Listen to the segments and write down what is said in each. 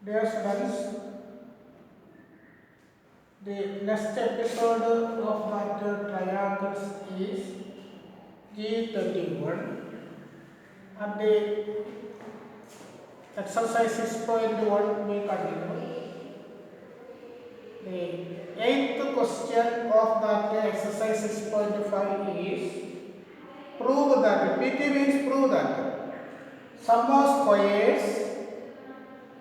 Dear students, the next episode of that triangles is G21 and the exercise 6.1 we continue. The eighth question of that exercise 6.5 is prove that, PT means prove that sum of squares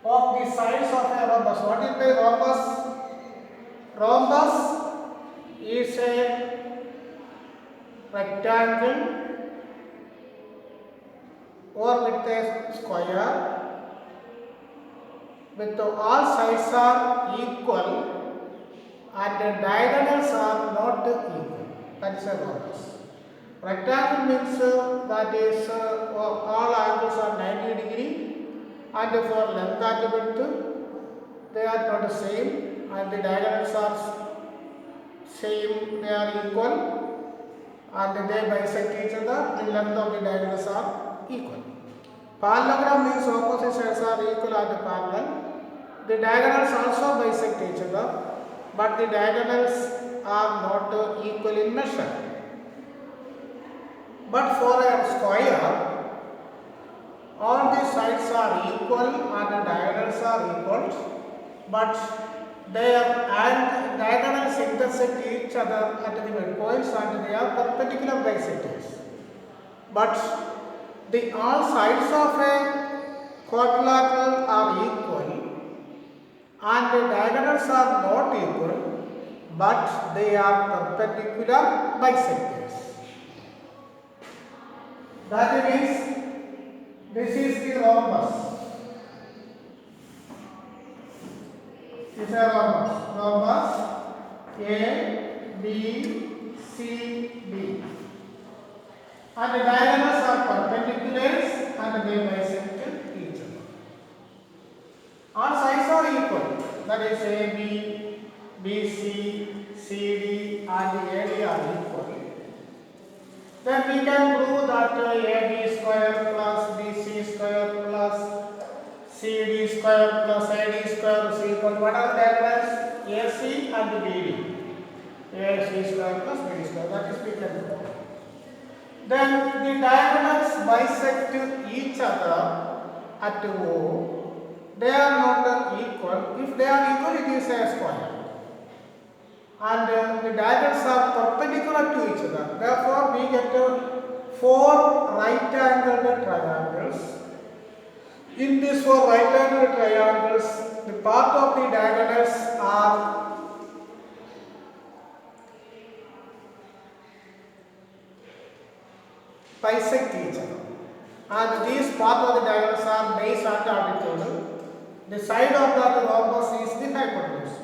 of the sides of a rhombus. What is the rhombus? Rhombus is a rectangle or with a square with all sides are equal and the diagonals are not equal. That is a rhombus. Rectangle means that is all angles are 90 degree and for length and width they are not the same and the diagonals are same, they are equal and they bisect each other, the length of the diagonals are equal. Parallelogram means opposite sides are equal and parallel. The diagonals also bisect each other, but the diagonals are not equal in measure. But for a square, all the sides are equal and the diagonals are equal, but their and diagonals intersect each other at the midpoints and they are perpendicular bisectors. But the all sides of a quadrilateral are equal and the diagonals are not equal, but they are perpendicular bisectors. That means this is the rhombus. This is a rhombus. Rhombus A, B, C, D. And the diagonals are perpendiculars and they bisect each other. All sides are equal. That is AB, BC, CD and AD are equal. Then we can prove that AB square plus BC square plus CD square plus AD square is equal to what are the diagonals? AC and BD. AC square plus BD square. That is we can do. Then the diagonals bisect each other at O. They are not equal. If they are equal, it is a square. And the diagonals are perpendicular to each other. Therefore, we get 4 right-angled triangles. In these 4 right-angled triangles, the part of the diagonals are bisect each other. And these part of the diagonals are base and altitude. The side of the rhombus is the hypotenuse.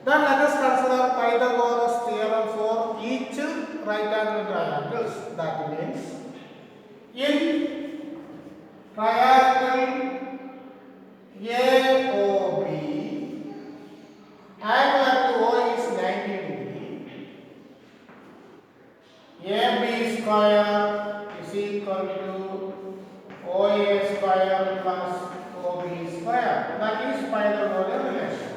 Then let us consider Pythagoras theorem for each right-angled triangles. That means in triangle AOB, angle at O is 90 degree. AB square is equal to OA square plus OB square. That is Pythagorean relation.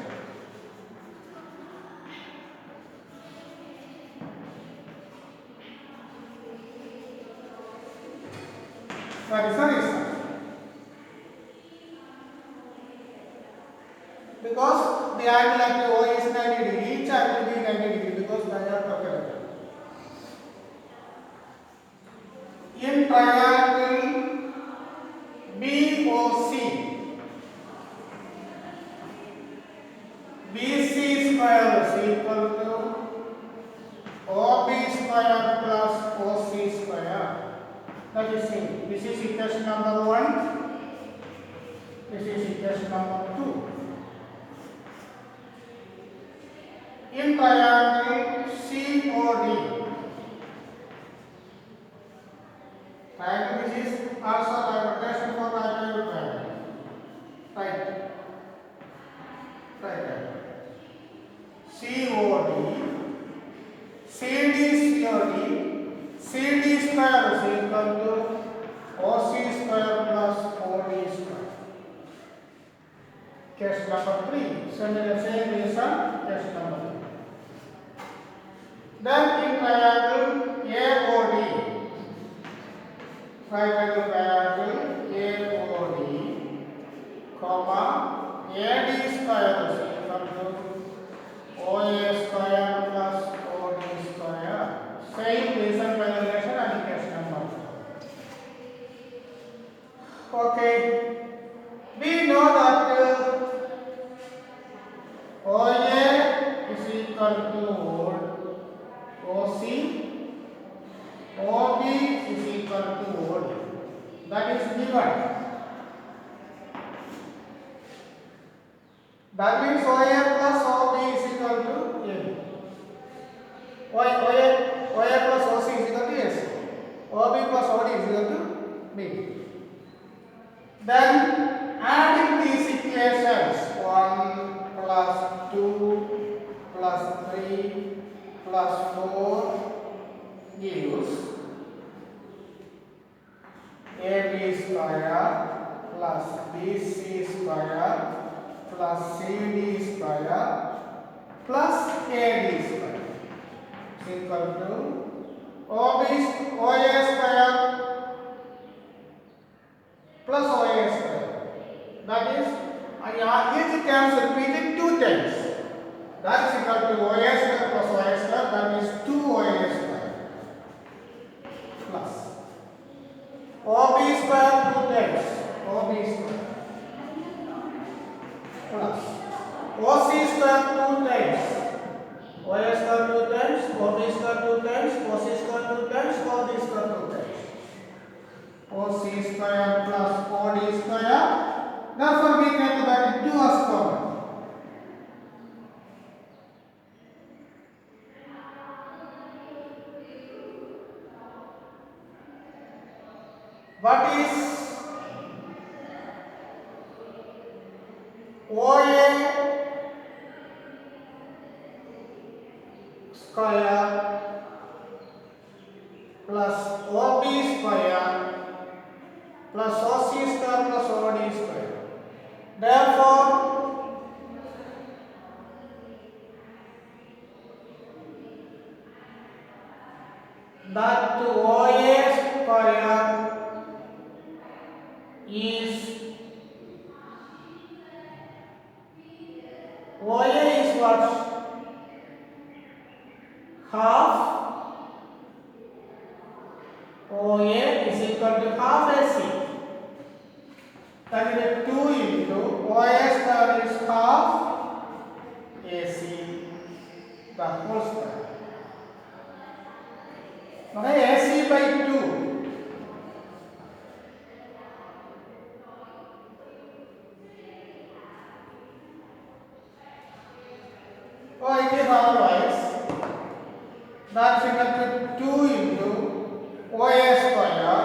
That is the reason. Because the angle at O is 90 degree, each angle will be 90 degree because they are perpendicular. In triangle BOC, BC square is equal to OB square plus OC square. That is same. This is equation number 1. This is equation number 2. In triangle COD, triangle which is also a rotation for right triangle. Right. COD, CD square is equal to OC square plus OD square. Case number 3. Same reason, case number 3. Then in triangle AOD, comma AD square is equal to OA square plus OD square. Same reason by relation and case number 4. Okay. We know that OA is equal to OC, OB is equal to OD. That is given. That means OA plus OB is equal to AB. OA plus OC is equal to AC. OB plus OD is equal to BD. Then adding these equations 1 plus 2 plus 3 plus 4 gives AB square plus BC square plus CD square plus AD square is equal to OA square plus OA square. That is, each term is repeated 2 times. That is equal to OA square plus OA square. That is 2 OA square plus OB square 2 times. OB square plus OC square 2 times. OA square 2 times. OB square 2 times. OC square 2 times. OD square 2 times. OC square plus OD square. Therefore, we can divide 2 as common. What is OA square plus OB square plus OC square plus OD square? Therefore, that OA square is OA is what? Half OA is equal to half AC. That is 2 into OA square is half AC the whole square. Now AC by 2. Or it is otherwise, that is equal to 2 into OA square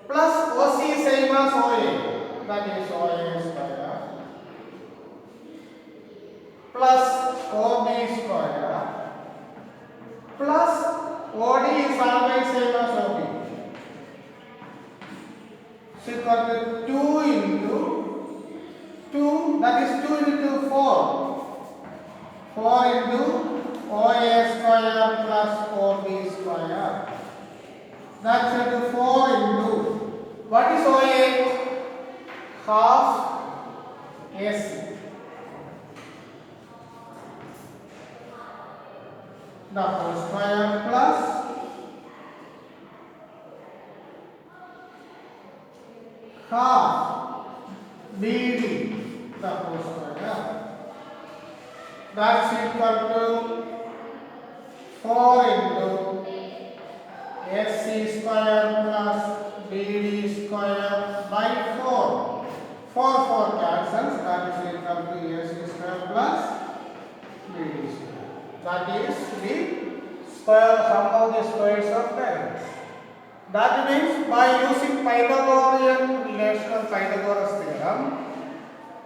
plus OC same as OA, that is OA square plus OB square plus OD is always same as OB. So equal to 2 into 2, that is 2 into 4. 4 into OA square plus OB square. That's equal to 4 into, what is OA? Half AC. The whole square plus half BD, the whole square. That's equal to 4 into AC square plus BD square by 4. 4 cancels, that is equal to AC square plus BD square. That is the square sum of the squares of triangles. That means by using Pythagorean relational Pythagoras theorem,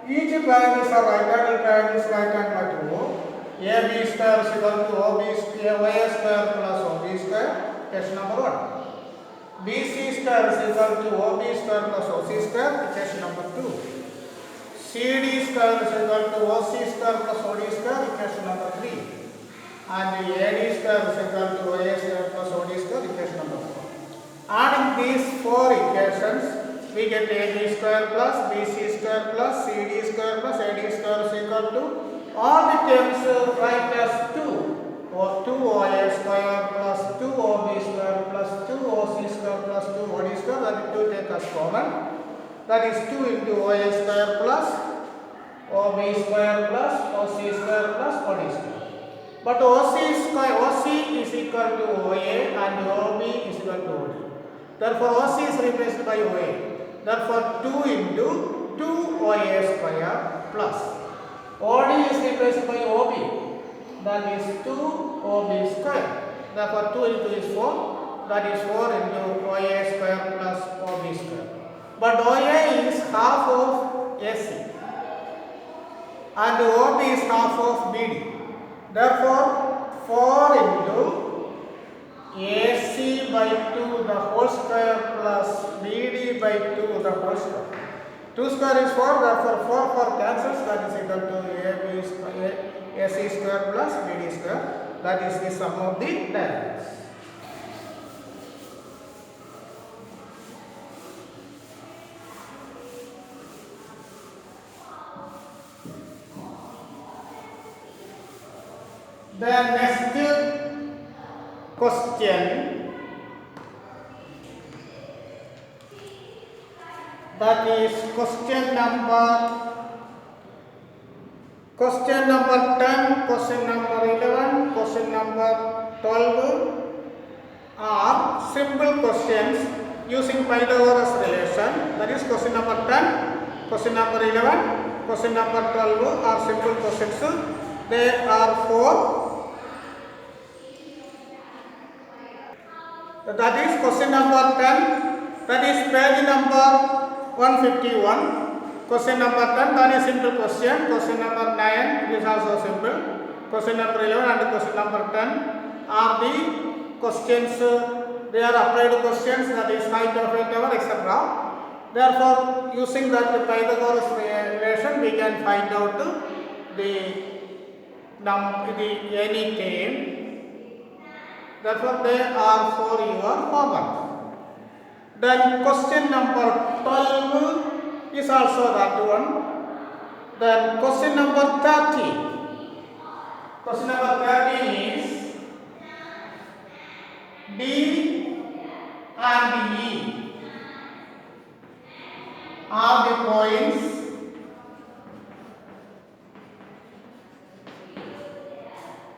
each triangles are right angle triangles, right angle to AB square is equal to OA square plus OB square. Case number 1. BC square is equal to OB square plus OC square, equation number 2. CD square is equal to OC square plus OD square, equation number 3. And AD square is equal to OA square plus OD square, equation number 4. Adding these 4 equations, we get AB square plus BC square plus CD square plus AD square is equal to all the terms write as 2 or 2 OA square plus 2 OB square plus 2 OC square plus 2 OD square, that is 2 take as common. That is 2 into OA square plus OB square plus OC square plus OD square. But OC is equal to OA and OB is equal to OD. Therefore, OC is replaced by OA. Therefore, 2 into 2 OA square plus OD is replaced by OB. That is 2 OB square. Therefore, 2 into is 4. That is 4 into OA square plus OB square. But OA is half of AC and OB is half of BD. Therefore, 4 into AC by 2 the whole square plus BD by 2 the whole square. 2 square is 4, therefore 4 cancels, that is equal to AC square plus BD square. That is the sum of the diagonals. The next question, that is question number 10, question number 11, question number 12 are simple questions using Pythagoras relation. That is question number 10, question number 11, question number 12 are simple questions. They are 4. That is question number 10, that is page number 151. Question number 10, that is simple question. Question number 9 is also simple. Question number 11 and question number 10 are the questions, they are applied questions, that is height of a tower, etc. Therefore, using that Pythagoras relation, we can find out the any term. Therefore, they are for your homework. Then question number 12 is also that one. Then question number 30. Question number 30 is D and E are the points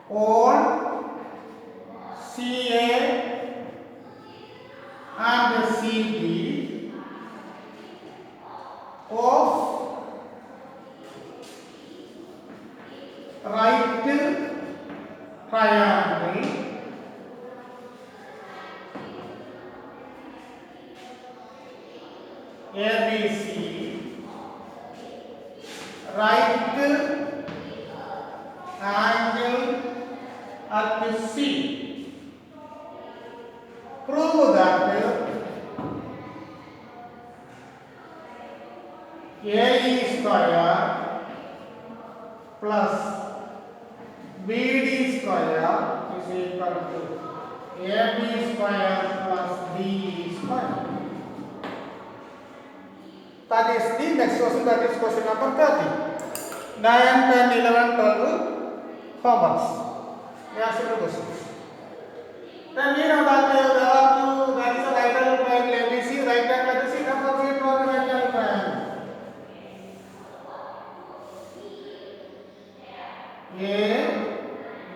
on CA and CD of right triangle ABC, right angle at C. Prove that AE square plus BD square is equal to AB square plus DE square. That is the next question, that is question number 30. 9, 10, 11, 12 homeworks. They are simple questions. Then we know that there are two, that is a right angle triangle ABC, right angle ABC, therefore we draw the right angle triangle. A,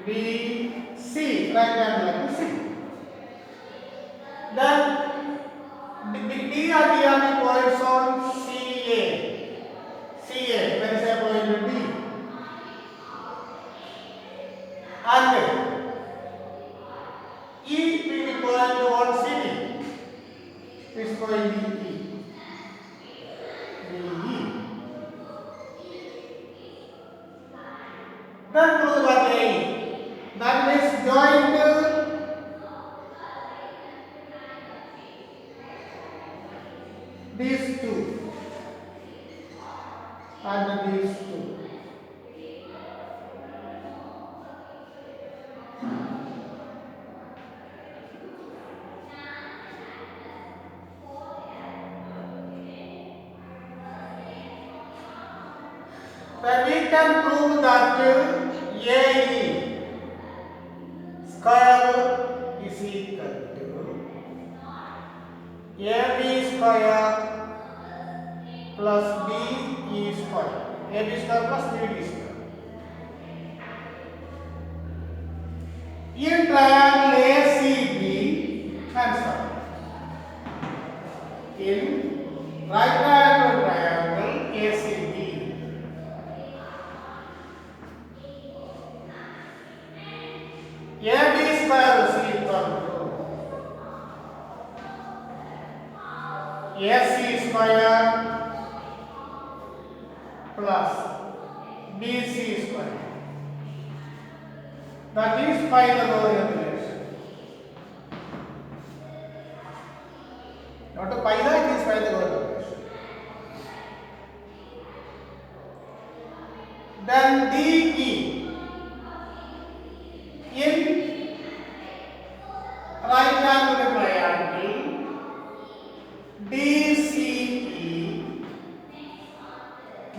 B, C, right angle ABC. Then D and E are the points on CA. CA, there is a point D. And E will be point on CD. This point DE. DE. Then prove that AE. That means joint these two. and these two. Then we can prove that AE square is equal to AB square plus BE square. AB square plus BD square. In triangle ACB, answer. In right triangle ACB, AB square is equal to AC square plus BC square. That is Pythagorean relation. Not a Python, it is Pythagorean relation. Then DE in right angle triangle DCE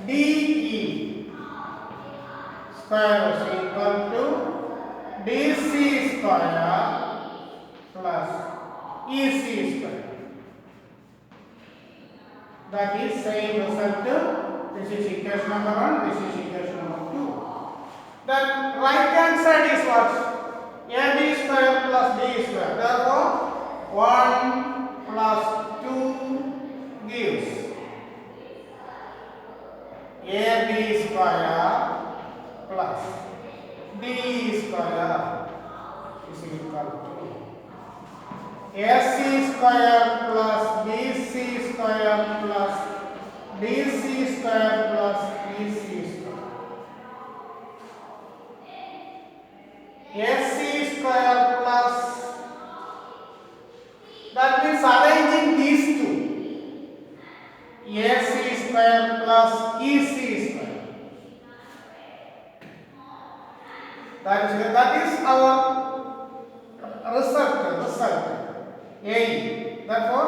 DE square is equal to DC square plus EC square. That is same result. This is equation number 1, this is equation number 2. Then right hand side is what? AB square plus D square. Therefore, 1 plus 2 gives AB square plus D square is equal to AC square plus BC square plus DC square plus EC square. AC square plus, that means arranging these two, AC square plus EC square. That is our result A. Therefore,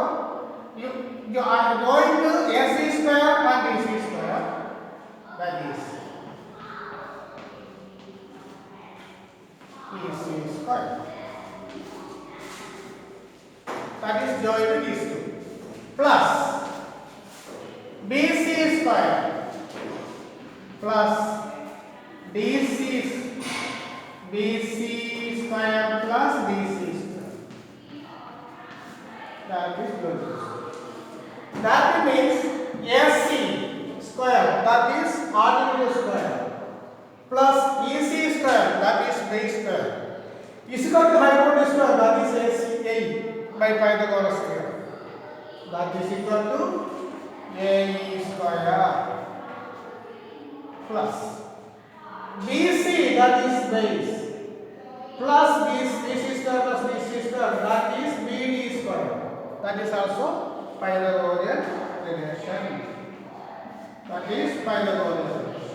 you are going to AC square and DC square. That is EC square. That is joined to these two. Plus BC square plus BC square plus DC square. That is good. That means AC square, that is article square, plus EC square, that is base square, is equal to hypotenuse square, that is AC by Pythagoras theorem. That is equal to AE square plus BC, that is base, plus BC square plus BC square, that is BD square. That is also Pythagorean relation. That is Pythagorean relation.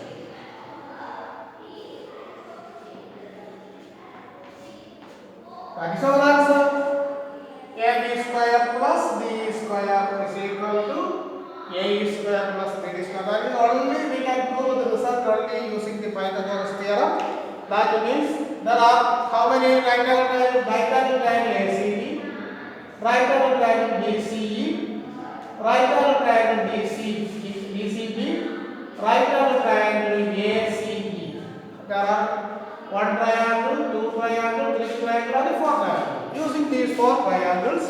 That is our answer. AB square plus D square is equal to AE square plus BD square. That is only we can prove the result only using the Pythagoras theorem. That means there are how many right angle triangle ACB, right angle triangle DCE, right angle triangle DCB, right angle triangle ACE. There are one triangle, two triangle, three triangle, and four triangle. Using these four triangles,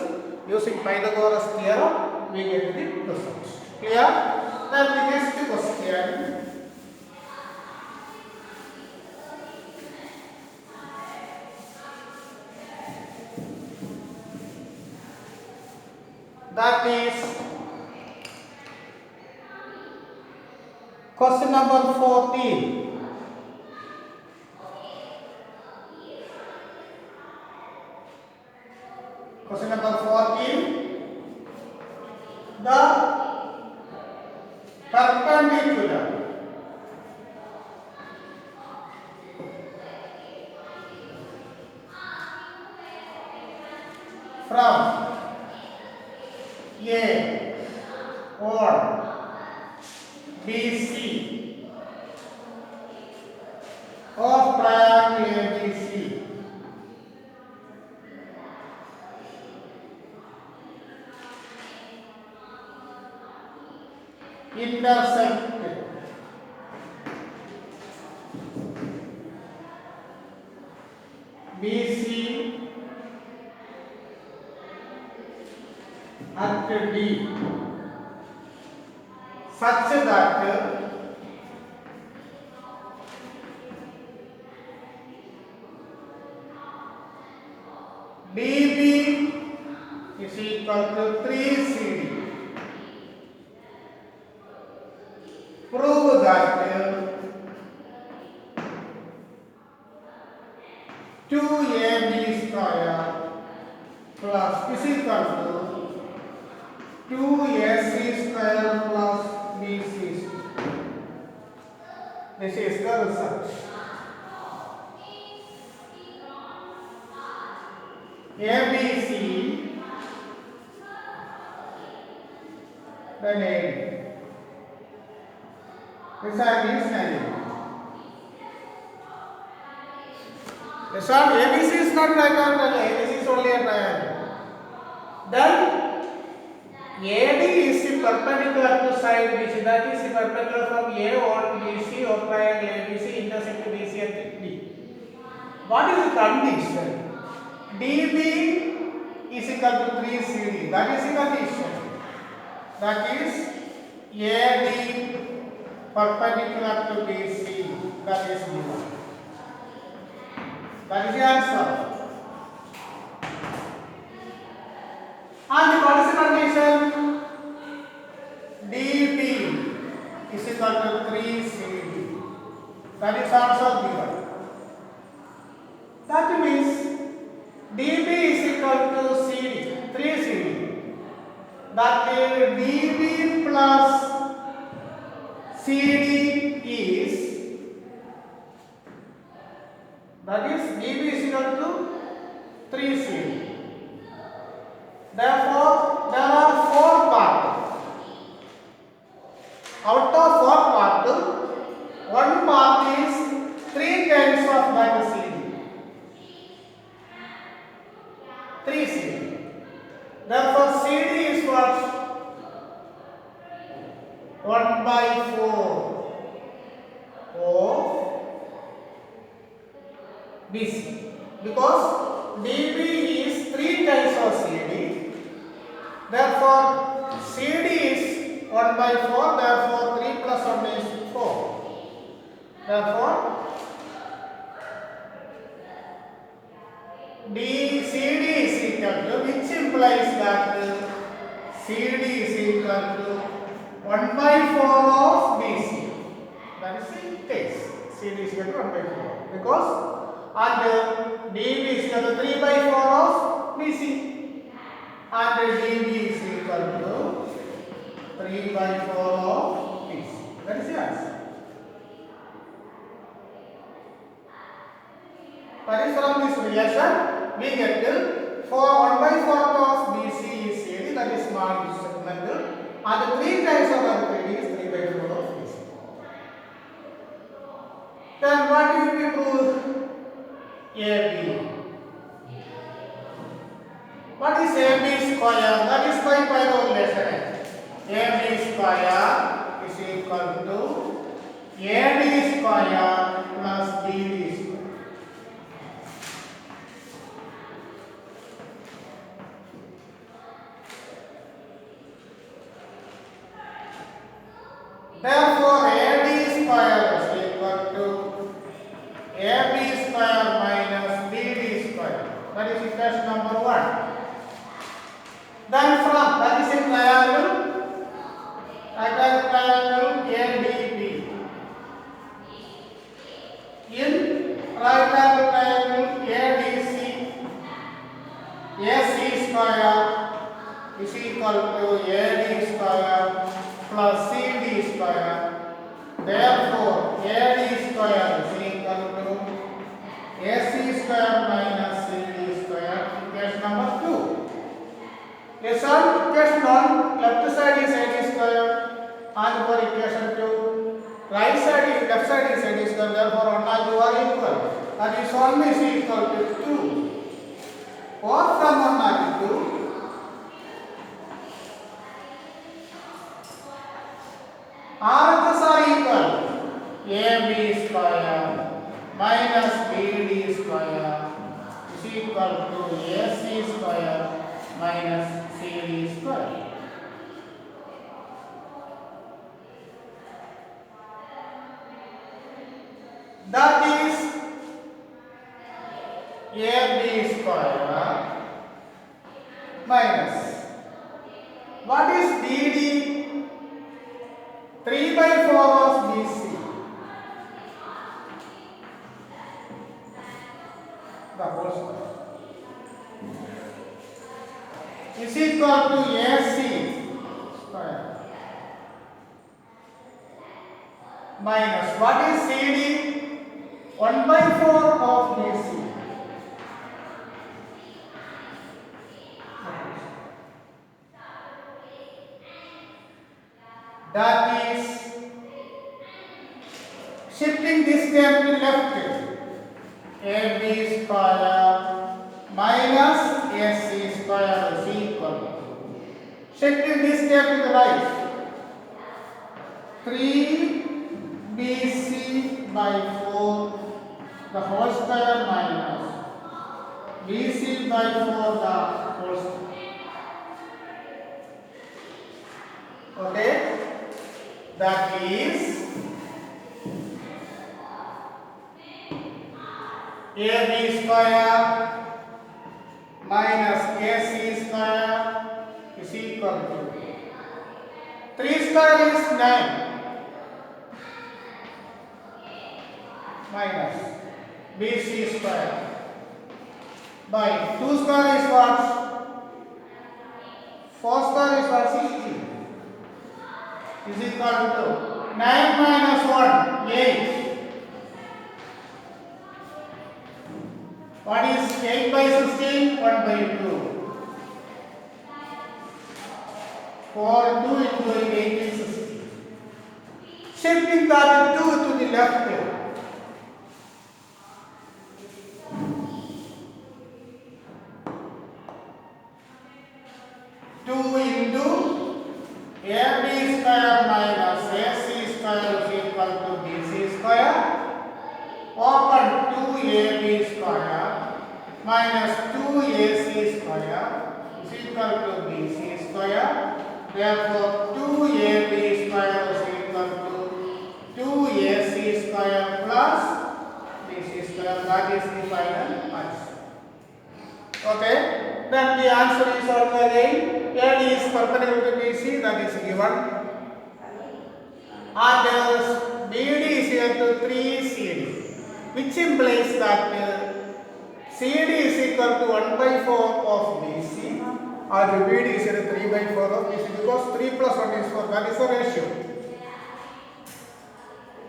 using Pythagoras theorem, we get the results. Clear? Then the next question. That is question number 14. Question number 14. The perpendicular on BC of triangle ABC intersect BC at D such that DB is equal to 3CD. Prove that 2AB square plus is equal to 2AC square plus BC square. This is the result. ABC then AD. This angle is 90. This one ABC is not triangle, ABC is only a triangle. Then AD is perpendicular to side BC, that is perpendicular from A on BC of triangle ABC intersect BC at D. What is the condition? DB is equal to 3CD, that is the condition. That is AD perpendicular to BC, that is given. That is the answer. And what is the condition? DB is equal to 3CD. That is also given. That means DB is equal to CD, 3CD. That DB plus CD is, that is DB is equal to 3CD. Therefore, there are 4 parts. Out of 4 parts, 1 part is 3 times of that CD. 3 CD. Therefore, CD is what? 1 by 4 of BC. Because DB is 3 times of CD. Therefore, CD is 1 by 4. Therefore, 3 plus 1 is 4. Therefore, CD is equal to, which implies that CD is equal to 1 by 4 of BC. That is the case. CD is equal to 1 by 4. Because and DB is equal to 3 by 4 of BC. And DB is equal to 3 by 4 of BC. That is the answer. That is from this relation we get 1 by 4 of BC is CD, that is small segment, and 3 times of RPD is 3 by 4 of BC. Then what will we prove? AB. What is AB square? That is by Pythagorean relation. AB square is equal to AD square plus BD square. Therefore, AD square is equal to AB square minus BD square. That is equation number 1. Then from that is a triangle ADB. In right angle triangle ADC, AC square is equal to AD square plus CD square. Therefore, AD square is equal to AC square minus CD square. Equation number 2. Yes, sir. Equation 1, left side is AD square, side is AD square, therefore 1 and 2 are equal. That is always equal to 2. Or from 1 and 2, RHS are equal. AB square minus BD square is equal to AC square minus CD square. That is AB square minus, what is BD? 3 by 4 of BC. The whole square is equal to AC square minus, what is CD? 1 by 4 of BC. That is, shifting this term to left, AB square minus AC square is equal to, shifting this term to the right, 3BC by 4 the whole square minus BC by 4 the whole square. Okay? That is AB square minus AC square is equal to 3 square is 9 minus BC square by 2 square is what? 4 square is what? 16 is equal to 9 minus 1, 8. What is 8 by 16? 1 by 2. 4 2 into 8 is 16. Shifting that 2 to the left. 2 into AB square minus AC square is equal to BC square. Open 2AB square minus 2AC square is equal to BC square. Therefore, 2AB square is equal to 2AC square plus BC square. That is the final answer. Okay. Then the answer is also again. AD is perpendicular to BC, that is given, and BD is equal to 3CD, which implies that CD is equal to 1 by 4 of BC, and BD is equal to 3 by 4 of BC, because 3 plus 1 is 4, that is the ratio.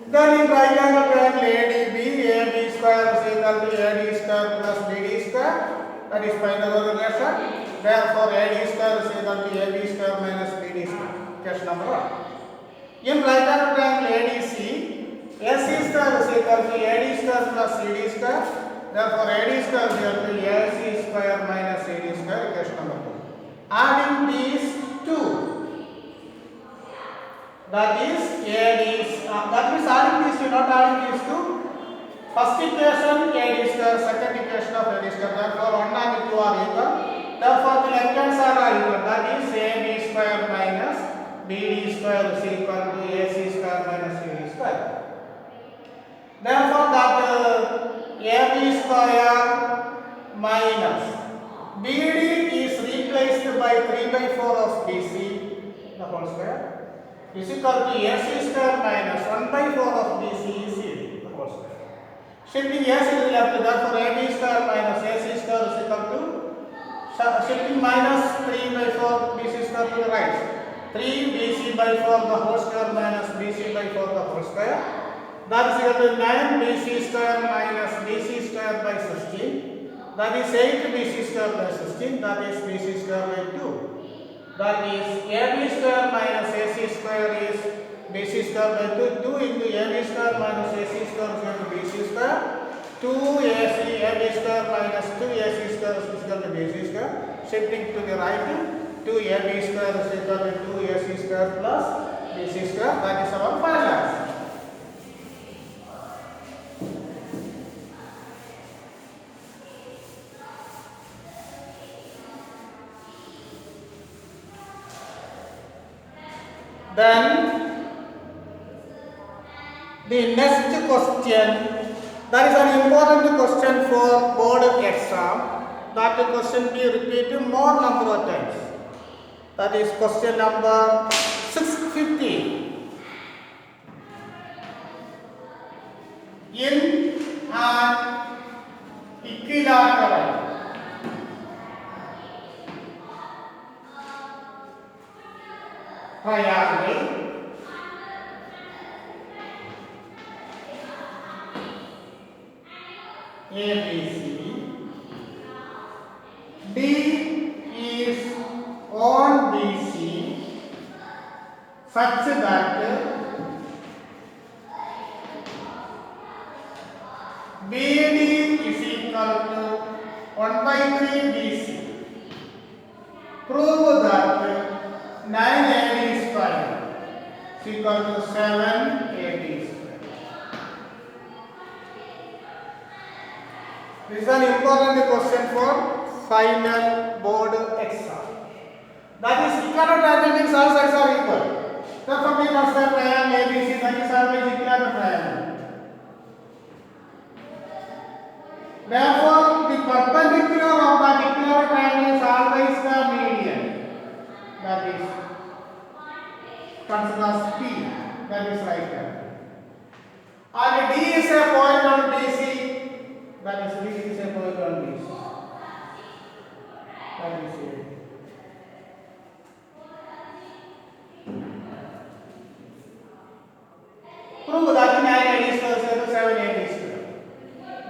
Then in triangle triangle ADB, AB square is equal to AD square plus BD square, that is Pythagorean relation. Therefore, AD square is equal to AB square minus BD square. Case number 1. In right angle triangle ADC, AC square is equal to AD square plus CD square. Therefore, AD square is equal to AC square minus CD square. Case number 2. Adding these two, that is AD, that means adding these two, not adding these two. First equation AD square, second equation of AD square. Therefore, 1 and 2 are equal. Therefore, the left hand side are equal. That is AB square minus BD square is equal to AC square minus CD square. Therefore, that AB square minus BD is replaced by 3 by 4 of BC, the whole square, is equal to AC square minus 1 by 4 of BC is CD, the whole square. Shifting AC to the left, therefore AB square minus AC square is equal to, shifting minus 3 by 4 BC square to the right. 3 BC by 4 the whole square minus BC by 4 the whole square. That is equal to 9 BC square minus BC square by 16. That is 8 BC square by 16. That is BC square by 2. That is AB square minus AC square is BC square by 2. 2 into AB square minus AC square is equal to BC square. 2AC AB square minus 2AC square is equal to BC square. Shifting to the right, 2AB square is equal to 2AC square plus BC square. That is our final answer. Then the next question, that is an important question for board exam. That question be repeated more number of times. That is question number 650. In an equilateral triangle, ABC, D is on BC such that BD is equal to 1 by 3 BC. Prove that 9 AD square is equal to 7 AD square. This is an important question for final board exam. That is, equilateral triangle means all sides are equal. Therefore, we consider triangle ABC, that is always equilateral triangle. Therefore, the perpendicular of that equilateral triangle is always the median. That is considered as P. That is right hand. And D is a point on BC. That is, D is a point on BC. That is it. Prove that 9 AD square is equal to 7 AD square.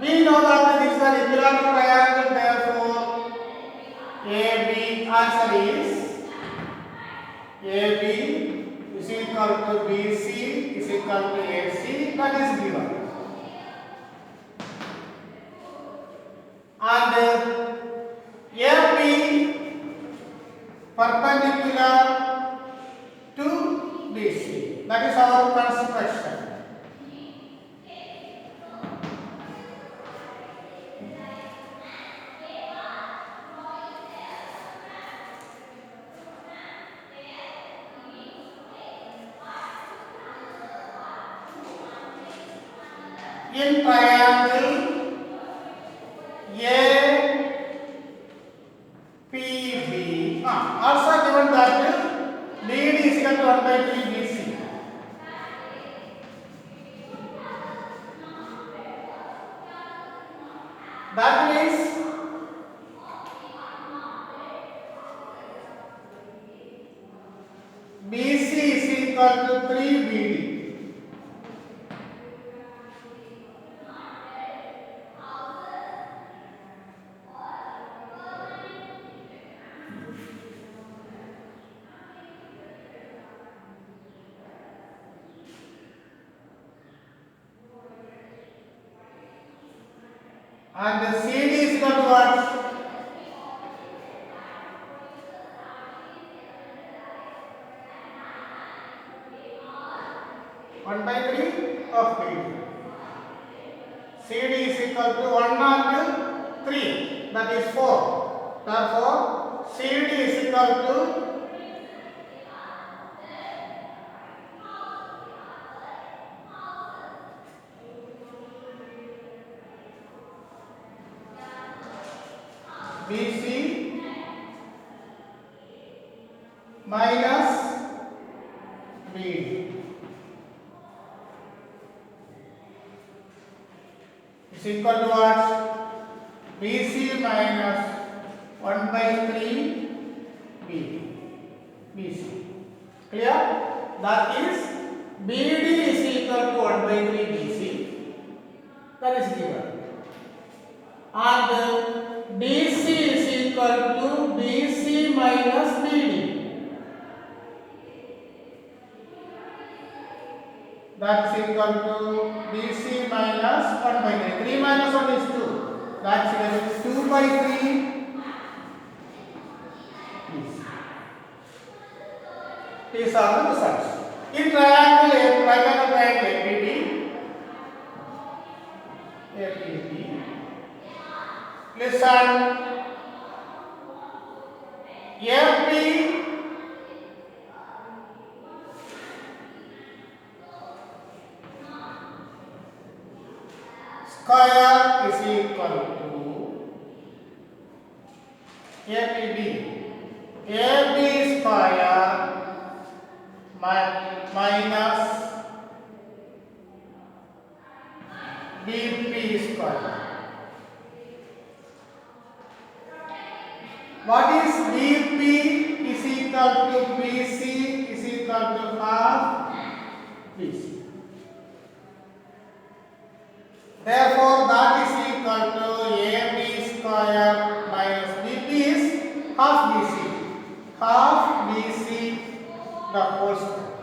We know that this is an equilateral triangle, therefore AB answer is AB is equal to BC is equal to AC. That is given. And AB perpendicular to BC. That is our construction. In triangle APB, also given that BD is equal to 1 by 3 BC. That means BC is equal to 3 BD. And the CD is equal to what? One by 3 of BD. CD is equal to 1 and 3. That is 4. Therefore, CD is equal to BC minus BD is equal to what? BC minus 1 by 3 BD. BC. Clear? That is BD is equal to 1 by 3 BC. That is given. And DC is equal to BC minus BD. That is equal to BC minus 1 by 3. 3 minus 1 is 2. That is equal to 2 by 3 BC. These are the results. In triangle APD, listen, AP square is equal to APB. AB square minus BP square. What is BP is equal to BC is equal to half BC. Therefore, that is equal to AB square minus BP is half BC. Half BC the whole square.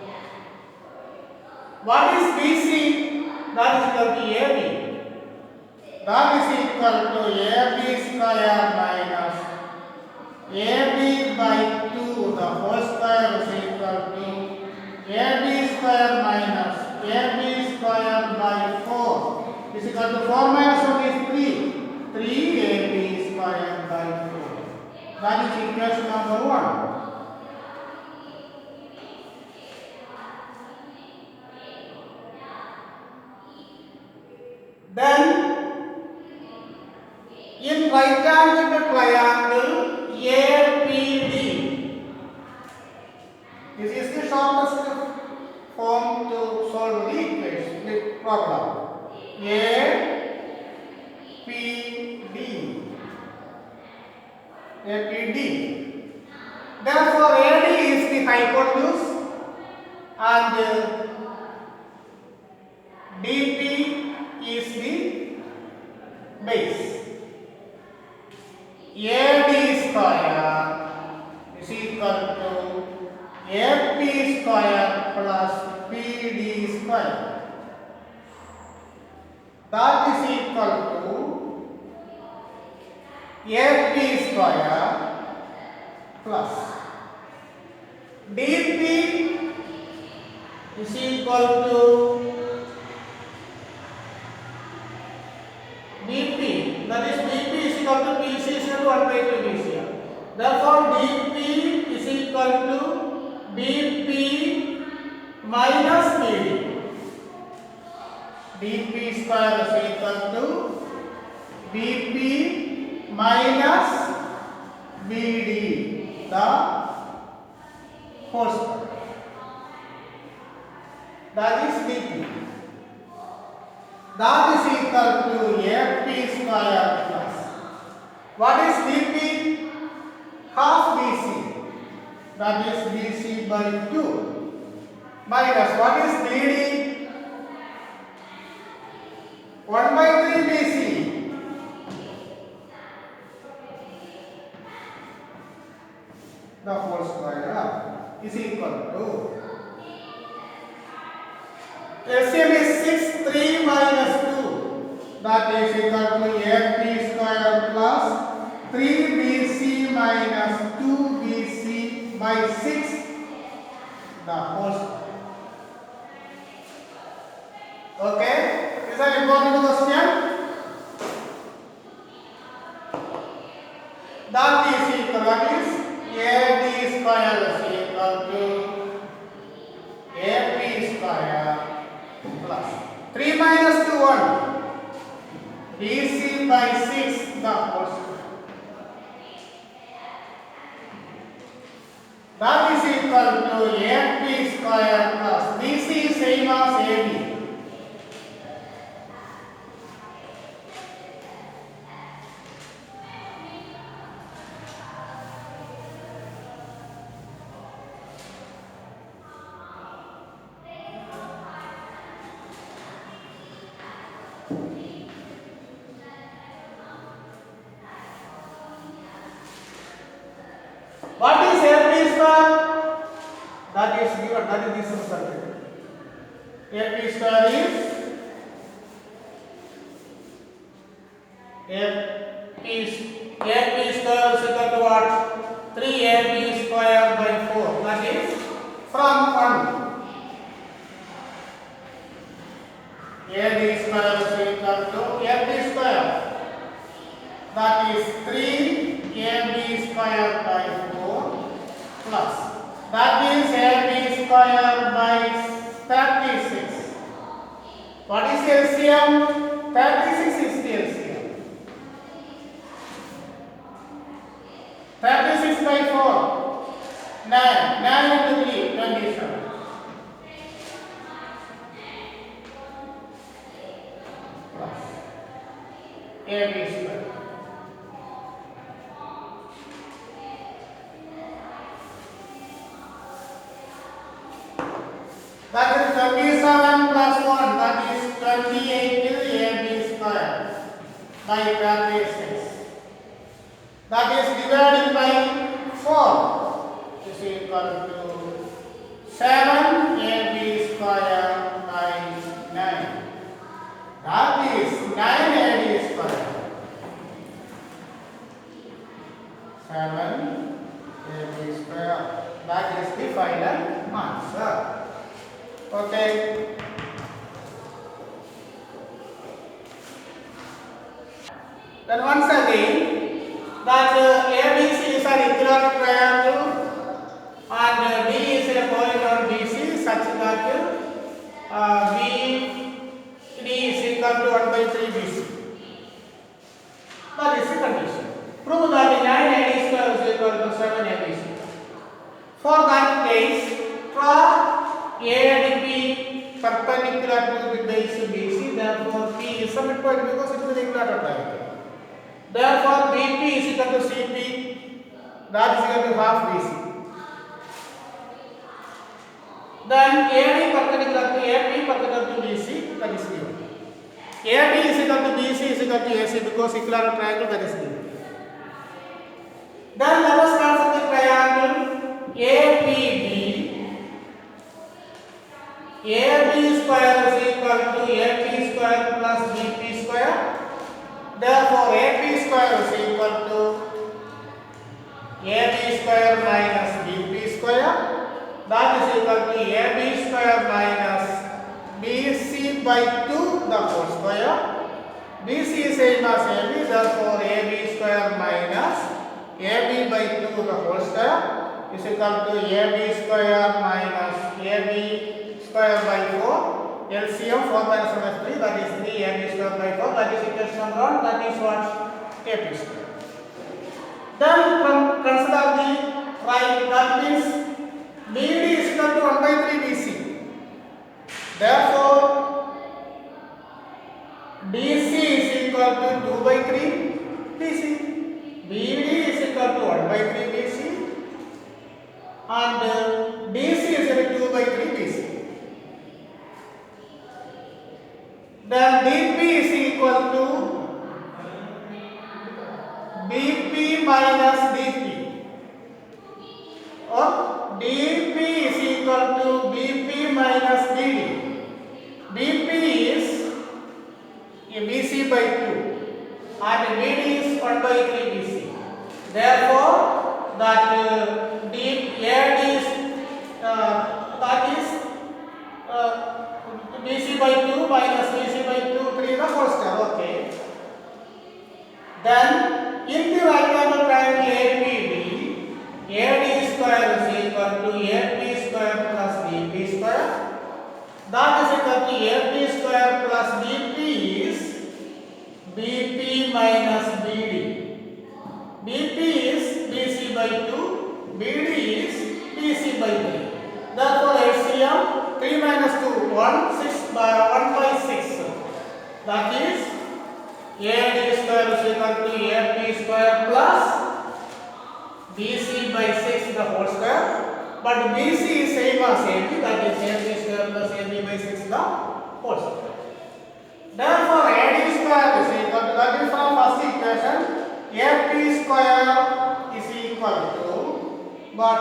What is BC? That is equal to AB. That is equal to AB square minus AB by 2 the whole square is equal to AB square minus AB square by 4 is equal to 4 minus 1 is 3. 3AB square by 4. That is equation number 1. Then, in right angle triangle APD, this is the shortest form to solve the equation, the problem. APD. Therefore, AD is the hypotenuse and DP is the base. AD square is equal to AP square plus PD square. That is equal to AP square plus DP is equal to BP. That is BP is equal to PC is equal to 1 by 2 BC. Therefore, DP is equal to BP minus BD. DP square is equal to BP minus BD, the whole square. That is DP. That is equal to AP square plus. What is DP? Half BC. That is BC by 2. Minus what is BD? 1 by 3 BC. The whole square is equal to LCM is 6, 3 minus 2. That is equal to AP square plus 3BC minus 2BC by 6. The whole square. Okay? Is that important question? That is equal to AD square is equal to AP square plus 3 minus 2 1 BC by 6 the whole square. That is equal to AP square plus BC same as AD. What is AP square? That is given, that is this circuit. AP square is AP square is equal to what? 3AB square by 4. That is from 1. AB square is equal to AB square. That is 3AB square by 4 plus. That means AB square by 36. What is LCM? 36 is the LCM. 36 by 4. 9. 9 into 3. 27. Plus. AB square. That is 27 plus 1, that is 28 AB square by 36. That is divided by 4 is equal to 7 AB square by 9. That is 9 AB square. 7 AB square. That is the final answer. Okay. Then once again, that ABC is an equilateral triangle and D is a point on BC such that BD is equal to 1 by 3 BC. That is the condition. Prove that 9 AD square is equal to 7 ABC. For that case, draw A and B perpendicular to the base BC, therefore P is a midpoint because it is an equilateral triangle. Therefore BP is equal to CP, that is equal to half BC. Then AD perpendicular to AP perpendicular to BC, that is given. AD is equal to BC is equal to AC because equilateral triangle, that is given. Then let us consider the triangle APB. AB square is equal to AP square plus BP square. Therefore, AP square is equal to AB square minus BP square. That is equal to AB square minus BC by 2 the whole square. BC is same as AB, therefore AB square minus AB by 2 the whole square is equal to AB square minus AB square by 4. LCM 4 minus 1 is 3, that is 3 AB square by 4, that is equation number 1, that is what? AP square. Then from consider the right, that means BD is equal to 1 by 3 BC. Therefore, DC is equal to 2 by 3 BC. BD is equal to 1 by 3 BC and DC is equal to 2 by 3 BC. Then DP is equal to BP minus DP, or DP is equal to BP minus DD. BP is BC by 2 and BD is 1 by 3 BC. Therefore, that AD is that is BC by 2 minus BC by 2, 3 the whole square. Okay. Then in the right angle triangle APD, AD square is equal to AP square plus DP square. That is equal to AP square plus DP is BP minus BD. BP is BC by 2, BD is BC by 3. Therefore, LCM 3 minus 2, 1, 6 by 1 by 6. That is AD square is equal to AP square plus BC by 6 the whole square. But BC is same as AB, that is AP square plus AB by 6 the whole square. Therefore, AD square is equal to, that is from first equation, AP square is equal to, but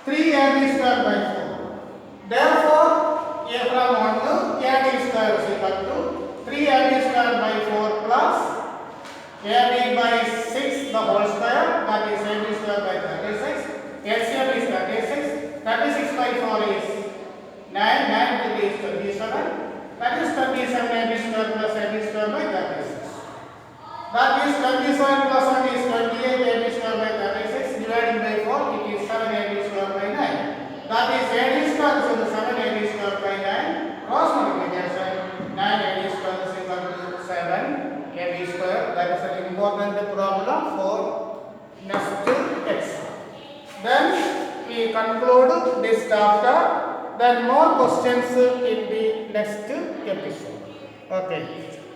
3AB square by 4. Therefore, from 1 AB by 6 the whole square, that is AB square by 36. LCM is 36. 36 by 4 is 9. 9 to is 27. That is 27 AB square plus AB square by 36. That is 27 plus 1 is 28 AB square by 36. Divided by 4, it is 7 AB square by 9. That is AD square is 7 AB square by 9. Cross multiplication, 9 AD square is equal to 7 AB square. That is an important problem for next exam. Then we conclude this chapter. Then more questions in the next episode. Okay.